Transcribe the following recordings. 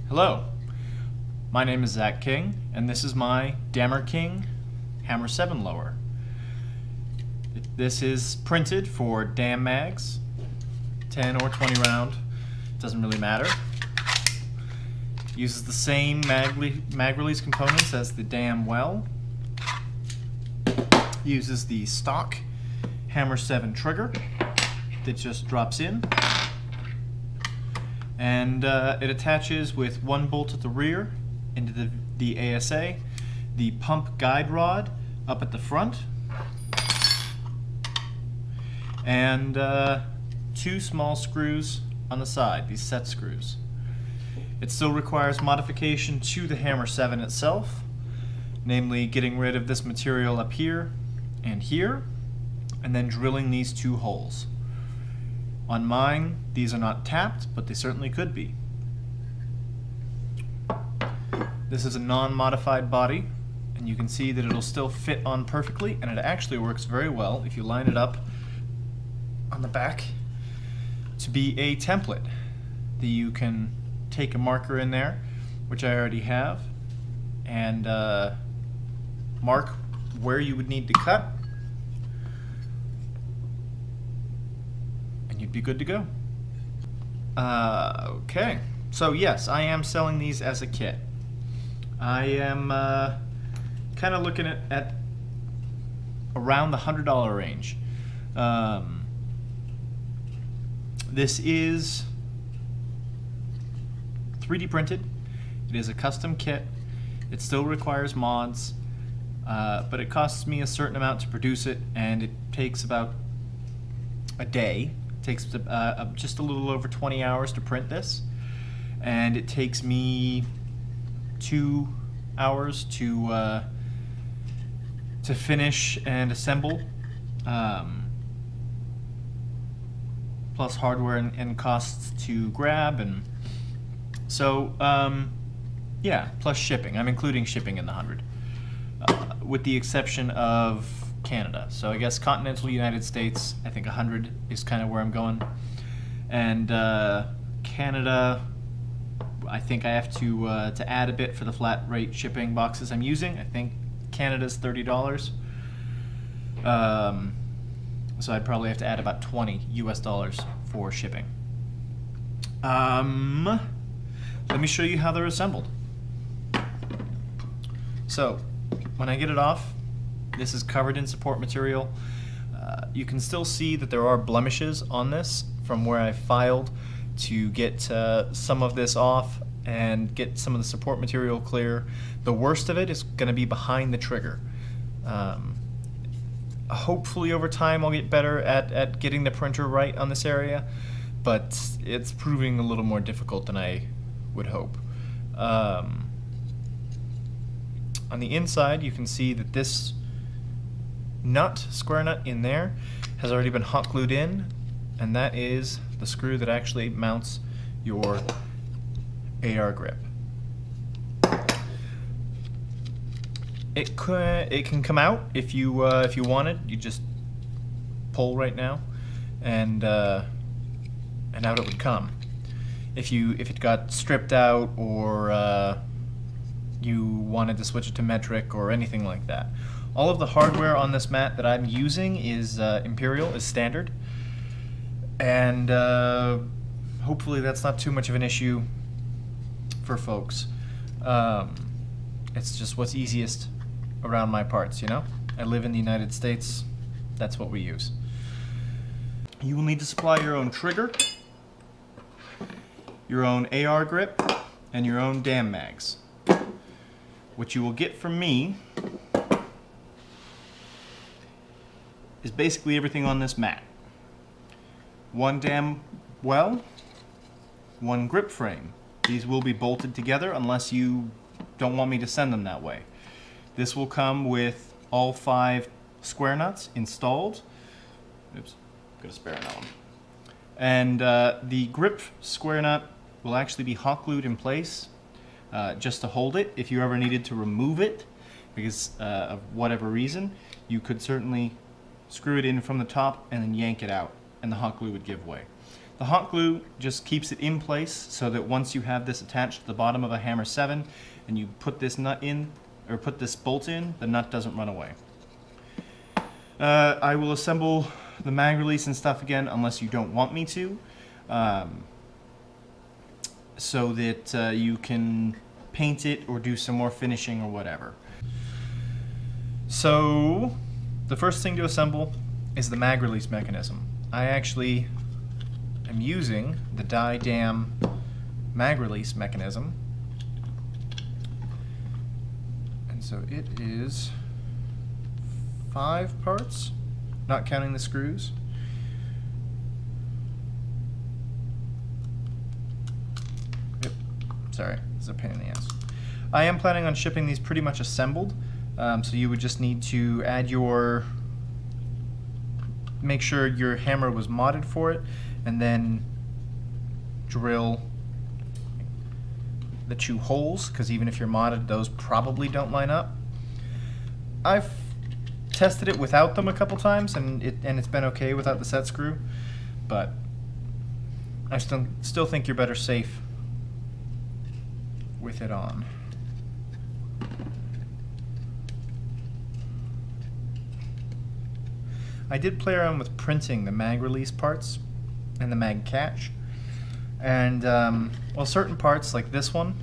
Hello, my name is Zach King, and this is my DammerKing Hammer 7 lower. This is printed for dam mags, 10 or 20 round, doesn't really matter. Uses the same mag release components as the dam well. Uses the stock Hammer 7 trigger that just drops in. And it attaches with one bolt at the rear into the ASA, the pump guide rod up at the front, and two small screws on the side, these set screws. It still requires modification to the Hammer 7 itself, namely getting rid of this material up here, and then drilling these two holes. On mine, these are not tapped, but they certainly could be. This is a non-modified body, and you can see that it'll still fit on perfectly, and it actually works very well if you line it up on the back to be a template that you can take a marker in there, which I already have, and mark where you would need to cut, and you'd be good to go. Okay, so yes, I am selling these as a kit. I am kind of looking at around the $100 range. This is 3D printed. It is a custom kit. It still requires mods, but it costs me a certain amount to produce it, and it takes about a day. It takes just a little over 20 hours to print this, and it takes me 2 hours to finish and assemble, plus hardware and costs to grab, and so yeah, plus shipping. I'm including shipping in the 100, with the exception of Canada. So I guess continental United States, I think 100 is kind of where I'm going, and Canada, I think I have to add a bit for the flat rate shipping boxes I'm using. I think Canada's $30. So I'd probably have to add about $20 US for shipping. Let me show you how they're assembled. So when I get it off, this is covered in support material. You can still see that there are blemishes on this from where I filed to get some of this off and get some of the support material clear. The worst of it is going to be behind the trigger. Hopefully over time I'll get better at getting the printer right on this area, but it's proving a little more difficult than I would hope. On the inside you can see that this square nut in there has already been hot glued in, and that is the screw that actually mounts your AR grip. It can come out if you wanted. You just pull right now, and out it would come. If it got stripped out, or you wanted to switch it to metric or anything like that. All of the hardware on this mat that I'm using is Imperial, is standard, and hopefully that's not too much of an issue for folks. It's just what's easiest around my parts, you know? I live in the United States, that's what we use. You will need to supply your own trigger, your own AR grip, and your own dam mags. What you will get from me is basically everything on this mat. One dam well, one grip frame. These will be bolted together unless you don't want me to send them that way. This will come with all 5 square nuts installed. Oops, got a spare on that one. And the grip square nut will actually be hot glued in place just to hold it. If you ever needed to remove it because of whatever reason, you could certainly screw it in from the top and then yank it out, and the hot glue would give way. The hot glue just keeps it in place so that once you have this attached to the bottom of a hammer 7 and you put this nut in, or put this bolt in, the nut doesn't run away. I will assemble the mag release and stuff again unless you don't want me to, so that you can paint it or do some more finishing or whatever. So the first thing to assemble is the mag release mechanism. I actually am using the Dam mag release mechanism, and so it is 5 parts, not counting the screws. Yep, sorry, it's a pain in the ass. I am planning on shipping these pretty much assembled, so you would just need to add make sure your hammer was modded for it, and then drill the 2 holes, because even if you're modded, those probably don't line up. I've tested it without them a couple times, and it's been okay without the set screw, but I still think you're better safe with it on. I did play around with printing the mag release parts and the mag catch, and well, certain parts like this one,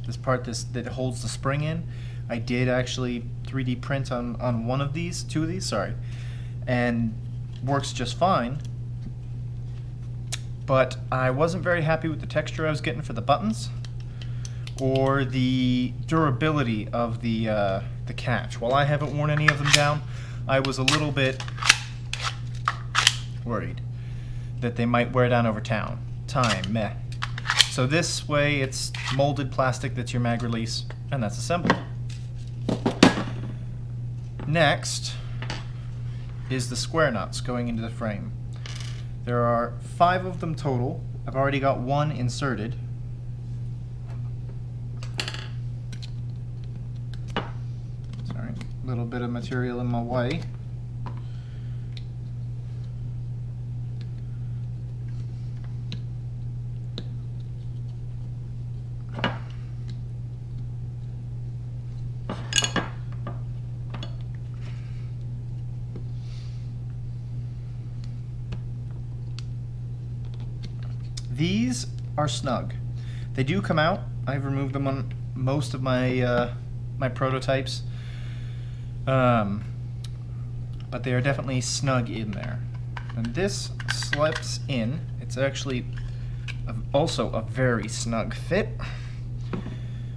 this part that holds the spring in, I did actually 3D print on two of these, sorry, and works just fine. But I wasn't very happy with the texture I was getting for the buttons or the durability of the catch. While I haven't worn any of them down, I was a little bit worried that they might wear down over time. Meh. So this way it's molded plastic that's your mag release, and that's assembled. Next is the square nuts going into the frame. There are 5 of them total. I've already got 1 inserted. Sorry, a little bit of material in my way. These are snug. They do come out. I've removed them on most of my my prototypes, but they are definitely snug in there. And this slips in. It's actually also a very snug fit.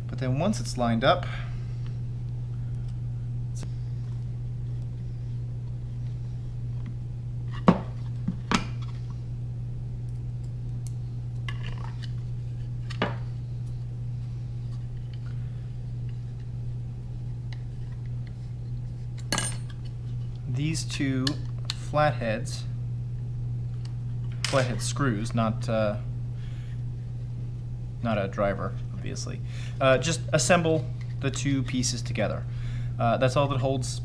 But then once it's lined up, these 2 flathead screws, not a driver, obviously. Just assemble the 2 pieces together. That's all that holds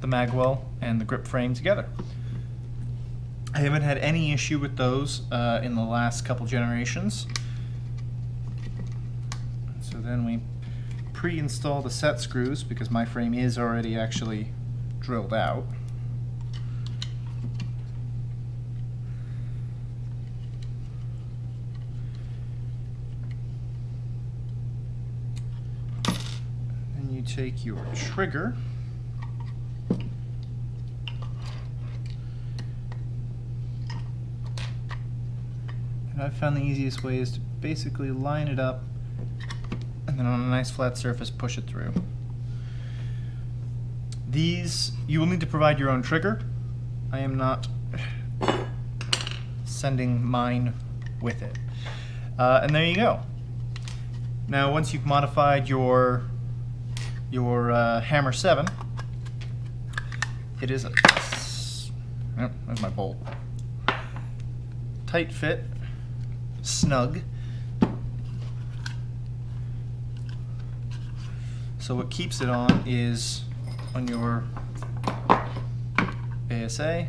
the magwell and the grip frame together. I haven't had any issue with those in the last couple generations. So then we pre-install the set screws, because my frame is already actually drilled out. Then you take your trigger and I've found the easiest way is to basically line it up and then on a nice flat surface push it through. These, you will need to provide your own trigger. I am not sending mine with it. And there you go. Now once you've modified your hammer 7, it is a, oh, there's my bolt. Tight fit, snug. So what keeps it on is on your ASA,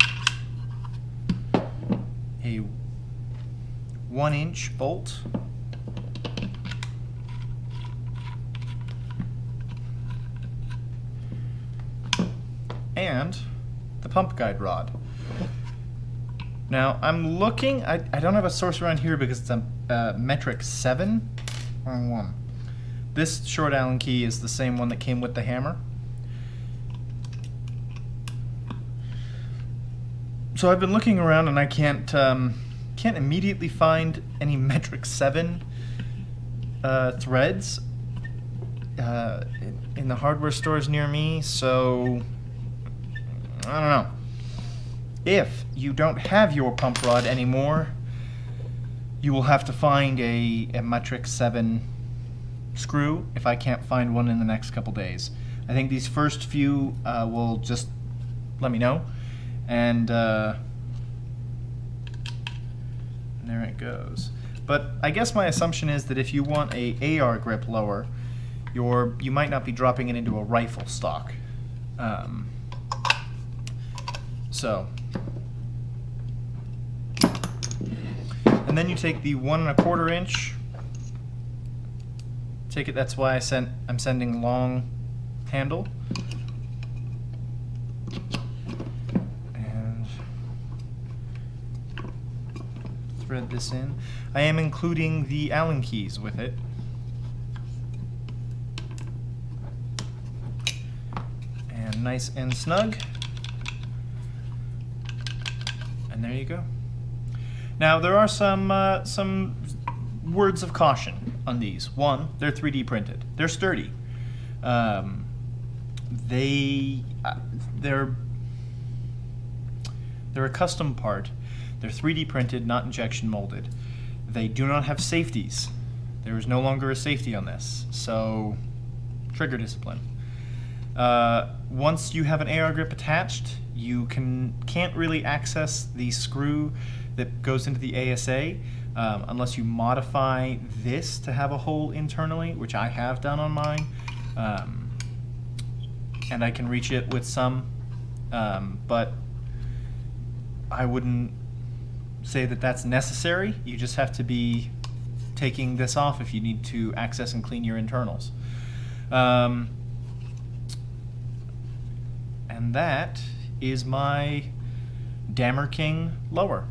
a 1-inch bolt. And the pump guide rod. Now I'm looking, I don't have a source around here because it's a metric 7. Wrong one. This short Allen key is the same one that came with the hammer. So I've been looking around and I can't immediately find any metric 7 threads in the hardware stores near me, so I don't know. If you don't have your pump rod anymore, you will have to find a metric 7 screw if I can't find one in the next couple days. I think these first few will just let me know, and there it goes. But I guess my assumption is that if you want a AR grip lower, you might not be dropping it into a rifle stock. So, and then you take the 1 1/4 inch. Take it. That's why I'm sending long handle. And thread this in. I am including the Allen keys with it. And nice and snug. And there you go. Now there are some words of caution on these. One, they're 3D printed. They're sturdy. They're a custom part. They're 3D printed, not injection molded. They do not have safeties. There is no longer a safety on this. So, trigger discipline. Once you have an AR grip attached, you can't really access the screw that goes into the ASA unless you modify this to have a hole internally, which I have done on mine. And I can reach it with some, but I wouldn't say that that's necessary. You just have to be taking this off if you need to access and clean your internals. And that is my DammerKing lower.